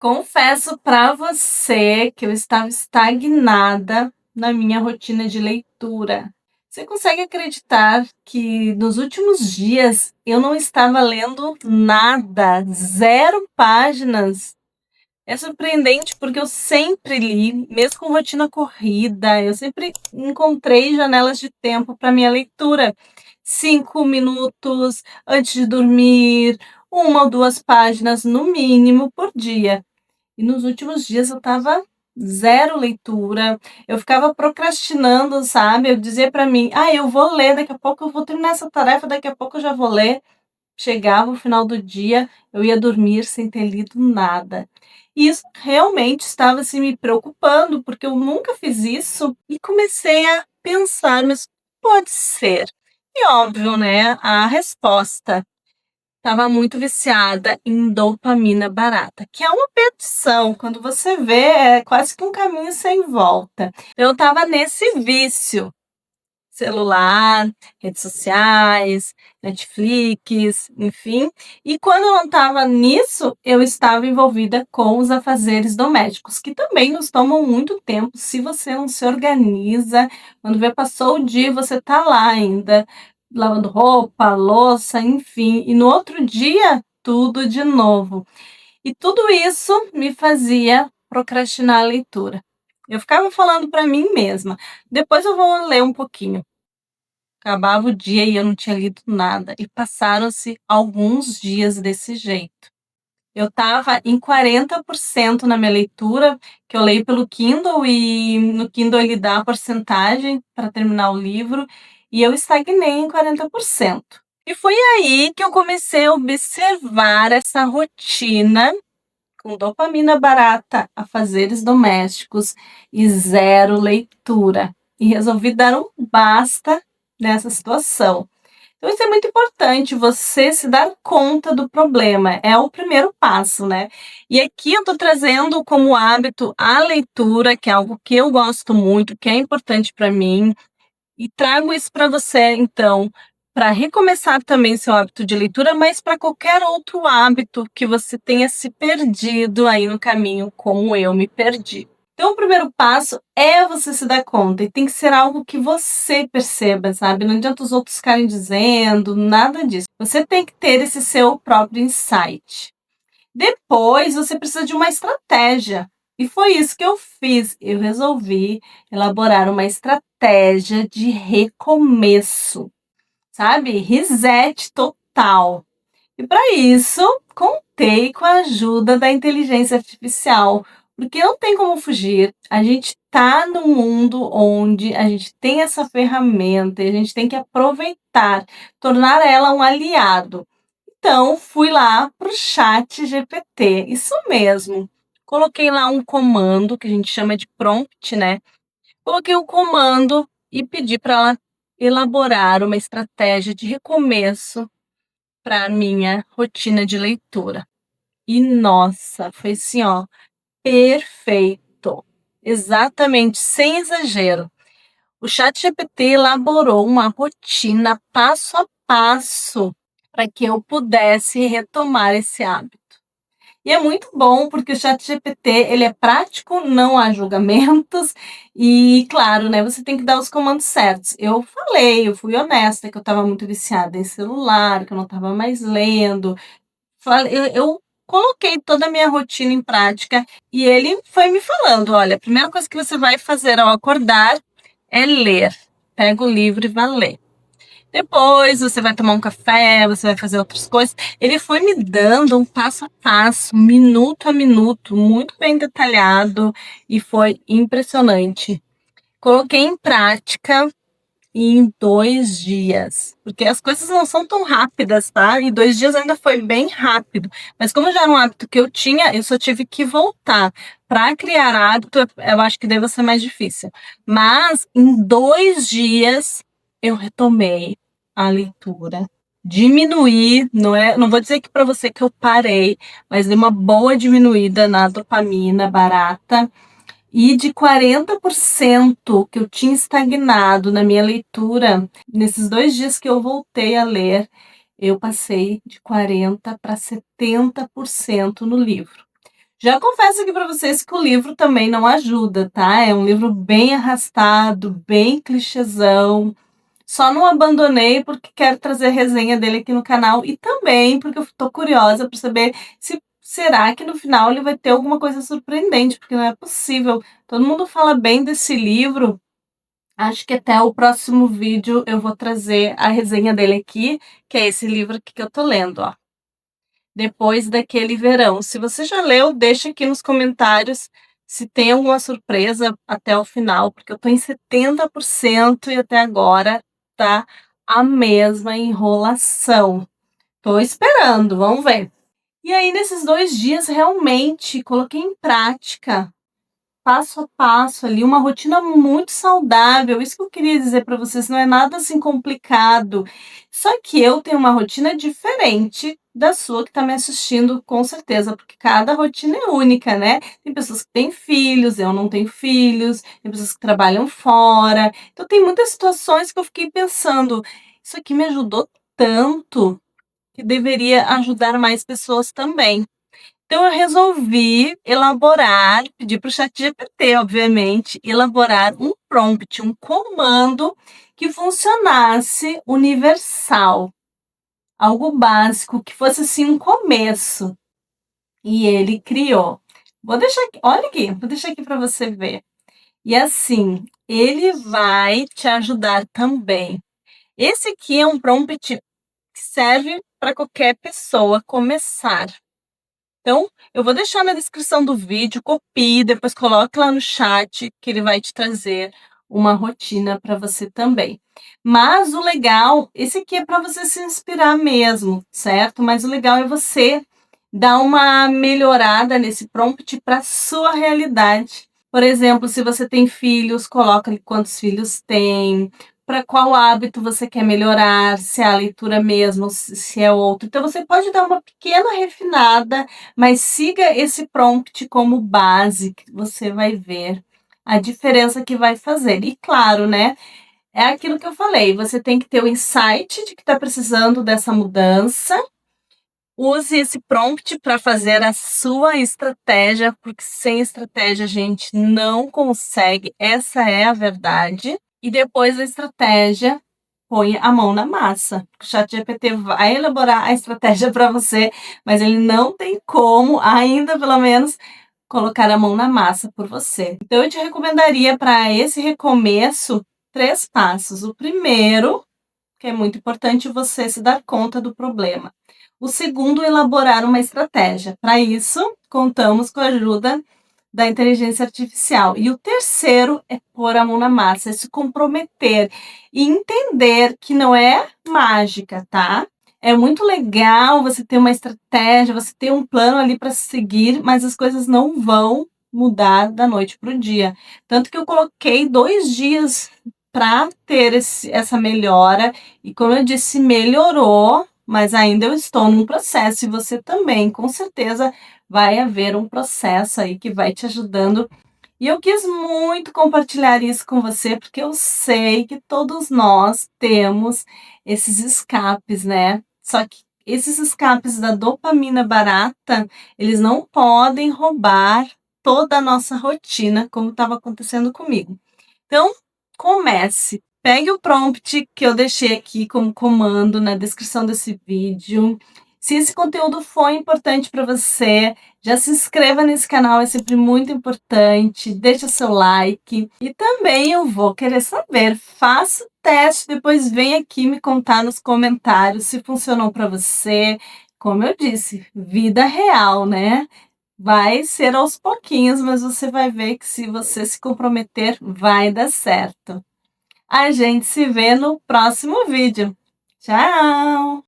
Confesso para você que eu estava estagnada na minha rotina de leitura. Você consegue acreditar que nos últimos dias eu não estava lendo nada, 0 páginas? É surpreendente porque eu sempre li, mesmo com rotina corrida, eu sempre encontrei janelas de tempo para minha leitura. 5 minutos antes de dormir, 1 ou 2 páginas no mínimo por dia. E nos últimos dias eu estava 0 leitura, eu ficava procrastinando, sabe, eu dizia para mim: "Ah, eu vou ler, daqui a pouco eu vou terminar essa tarefa, daqui a pouco eu já vou ler". Chegava o final do dia, eu ia dormir sem ter lido nada. E isso realmente estava, assim, me preocupando, porque eu nunca fiz isso e comecei a pensar: "Mas pode ser?". E óbvio, né, a resposta estava muito viciada em dopamina barata, que é uma perdição, quando você vê, é quase que um caminho sem volta. Eu estava nesse vício, celular, redes sociais, Netflix, enfim. E quando eu não estava nisso, eu estava envolvida com os afazeres domésticos, que também nos tomam muito tempo se você não se organiza. Quando vê, passou o dia, você está lá ainda, lavando roupa, louça, enfim. E no outro dia, tudo de novo. E tudo isso me fazia procrastinar a leitura. Eu ficava falando para mim mesma: depois eu vou ler um pouquinho. Acabava o dia e eu não tinha lido nada, e passaram-se alguns dias desse jeito. Eu estava em 40% na minha leitura, que eu leio pelo Kindle, e no Kindle ele dá a porcentagem para terminar o livro, e eu estagnei em 40%. E foi aí que eu comecei a observar essa rotina com dopamina barata, afazeres domésticos e 0 leitura. E resolvi dar um basta nessa situação. Então isso é muito importante, você se dar conta do problema, é o primeiro passo, né. E aqui eu tô trazendo como hábito a leitura, que é algo que eu gosto muito, que é importante para mim, e trago isso para você, então, para recomeçar também seu hábito de leitura, mas para qualquer outro hábito que você tenha se perdido aí no caminho, como eu me perdi. Então, o primeiro passo é você se dar conta, e tem que ser algo que você perceba, sabe? Não adianta os outros ficarem dizendo, nada disso. Você tem que ter esse seu próprio insight. Depois você precisa de uma estratégia. E foi isso que eu fiz. Eu resolvi elaborar uma estratégia de recomeço, sabe? Reset total. E para isso, contei com a ajuda da inteligência artificial, porque não tem como fugir. A gente está num mundo onde a gente tem essa ferramenta e a gente tem que aproveitar, tornar ela um aliado. Então, fui lá para o chat GPT, isso mesmo. Coloquei lá um comando que a gente chama de prompt, né? Coloquei o comando e pedi para ela elaborar uma estratégia de recomeço para a minha rotina de leitura. E nossa, foi assim, ó, perfeito. Exatamente, sem exagero. O chat GPT elaborou uma rotina passo a passo para que eu pudesse retomar esse hábito. E é muito bom, porque o ChatGPT, ele é prático, não há julgamentos e, claro, né, você tem que dar os comandos certos. Eu falei, eu fui honesta que eu estava muito viciada em celular, que eu não estava mais lendo. Eu coloquei toda a minha rotina em prática e ele foi me falando: "Olha, a primeira coisa que você vai fazer ao acordar é ler. Pega o livro e vá ler. Depois você vai tomar um café, você vai fazer outras coisas". Ele foi me dando um passo a passo, minuto a minuto, muito bem detalhado, e foi impressionante. Coloquei em prática em 2 dias, porque as coisas não são tão rápidas, tá? E 2 dias ainda foi bem rápido, mas como já era um hábito que eu tinha, eu só tive que voltar. Para criar hábito, eu acho que deve ser mais difícil. Mas em 2 dias eu retomei a leitura. Diminuí, não vou dizer que para você que eu parei, mas dei uma boa diminuída na dopamina barata, e de 40% que eu tinha estagnado na minha leitura, nesses 2 dias que eu voltei a ler, eu passei de 40 para 70% no livro. Já confesso aqui para vocês que o livro também não ajuda, tá? É um livro bem arrastado, bem clichêzão. Só não abandonei porque quero trazer resenha dele aqui no canal e também porque eu tô curiosa para saber se será que no final ele vai ter alguma coisa surpreendente, porque não é possível. Todo mundo fala bem desse livro. Acho que até o próximo vídeo eu vou trazer a resenha dele aqui, que é esse livro aqui que eu tô lendo, ó. Depois daquele verão. Se você já leu, deixa aqui nos comentários se tem alguma surpresa até o final, porque eu tô em 70% e até agora tá a mesma enrolação. Tô esperando, vamos ver. E aí, nesses 2 dias, realmente coloquei em prática passo a passo ali, uma rotina muito saudável. Isso que eu queria dizer para vocês, não é nada assim complicado. Só que eu tenho uma rotina diferente da sua que está me assistindo, com certeza, porque cada rotina é única, né? Tem pessoas que têm filhos, eu não tenho filhos, tem pessoas que trabalham fora. Então, tem muitas situações que eu fiquei pensando, isso aqui me ajudou tanto que deveria ajudar mais pessoas também. Então eu resolvi elaborar, pedir para o ChatGPT, obviamente, elaborar um prompt, um comando que funcionasse universal, algo básico, que fosse assim um começo. E ele criou. Vou deixar aqui, olha aqui, vou deixar aqui para você ver. E assim, ele vai te ajudar também. Esse aqui é um prompt que serve para qualquer pessoa começar. Então, eu vou deixar na descrição do vídeo, copie, depois coloque lá no chat, que ele vai te trazer uma rotina para você também. Mas o legal, esse aqui é para você se inspirar mesmo, certo? Mas o legal é você dar uma melhorada nesse prompt para sua realidade. Por exemplo, se você tem filhos, coloca ali quantos filhos tem, para qual hábito você quer melhorar, se é a leitura mesmo, se é outro. Então, você pode dar uma pequena refinada, mas siga esse prompt como base, que você vai ver a diferença que vai fazer. E claro, né? É aquilo que eu falei, você tem que ter o insight de que está precisando dessa mudança. Use esse prompt para fazer a sua estratégia, porque sem estratégia a gente não consegue, essa é a verdade. E depois da estratégia, põe a mão na massa. O ChatGPT vai elaborar a estratégia para você, mas ele não tem como, ainda pelo menos, colocar a mão na massa por você. Então, eu te recomendaria para esse recomeço 3 passos. O primeiro, que é muito importante você se dar conta do problema. O segundo, elaborar uma estratégia. Para isso, contamos com a ajuda da inteligência artificial. E o terceiro é pôr a mão na massa, é se comprometer e entender que não é mágica, tá? É muito legal você ter uma estratégia, você ter um plano ali para seguir, mas as coisas não vão mudar da noite para o dia. Tanto que eu coloquei 2 dias para ter essa melhora, e como eu disse, melhorou, mas ainda eu estou num processo, e você também, com certeza, vai haver um processo aí que vai te ajudando. E eu quis muito compartilhar isso com você, porque eu sei que todos nós temos esses escapes, né? Só que esses escapes da dopamina barata, eles não podem roubar toda a nossa rotina, como estava acontecendo comigo. Então, comece. Pegue o prompt que eu deixei aqui como comando na descrição desse vídeo. Se esse conteúdo foi importante para você, já se inscreva nesse canal, é sempre muito importante. Deixa seu like. E também eu vou querer saber, faça o teste, depois vem aqui me contar nos comentários se funcionou para você. Como eu disse, vida real, né? Vai ser aos pouquinhos, mas você vai ver que se você se comprometer, vai dar certo. A gente se vê no próximo vídeo. Tchau!